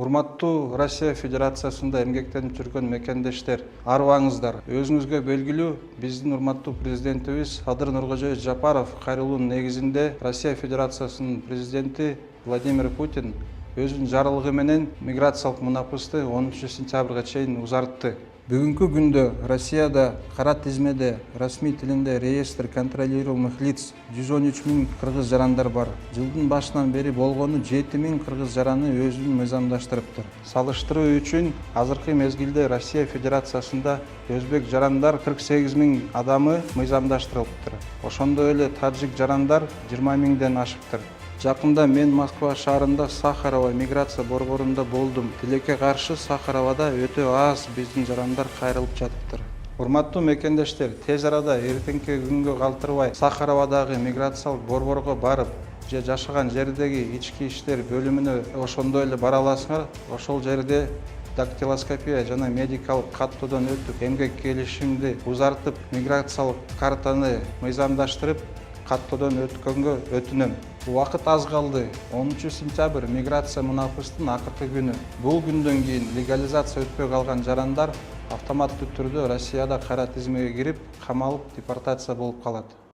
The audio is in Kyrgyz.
Урматтуу Россия Федерациясында эмгектенип жүргөн мекендештер, арыбаңыздар. Өзүңүзгө белгилүү, биздин урматтуу президентибиз Садыр Нуркожоевич Жапаров кайрылуунун негизинде Россия Федерациясынын президенти Владимир Путин өзүнүн жарлыгы менен миграциялык мунапысты 10 сентябрга чейин узартты. Бүгүнкү күндө Россияда кара тизмеде расмий тилинде реестр контролируемых лиц 113 000 кыргыз жарандар бар. Жылдын башынан бери болгону 7 000 кыргыз жараны өзүн мыйзамдаштырыптыр. Салыштыруу үчүн азыркы мезгилде Россия Федерациясында өзбек жарандар 48 000 адамы мыйзамдаштырылыптыр. Ошондой эле таджик жарандар 20 000ден ашыптыр. Жакында мен Москва шаарында Сахарова миграция борборунда болдум. Тилекке каршы Сахаровада өтө аз биздин жарандар кайрылып жатыптыр. Урматтуу мекендештер, тез арада эртеңки күнгө калтырбай Сахаровадагы миграциялык борборго барып, же жашаган жердеги ички иштер бөлүмүнө ошондой эле бара аласыңар. Ошол жерде дактилоскопия жана медикалык каттоодон өтүп, эмгек келишимди узартып, миграциялык картаны мыйзамдаштырып, каттоодон өткөнгө өтүнөм. Убакыт аз калды. 10 сентябрь миграция мунапыстын акыркы күнү. Бул күндөн кийин легализация өтпөй калган жарандар автоматтуу түрдө Россияда кара тизмеге кирип, камалып, депортация болуп калат.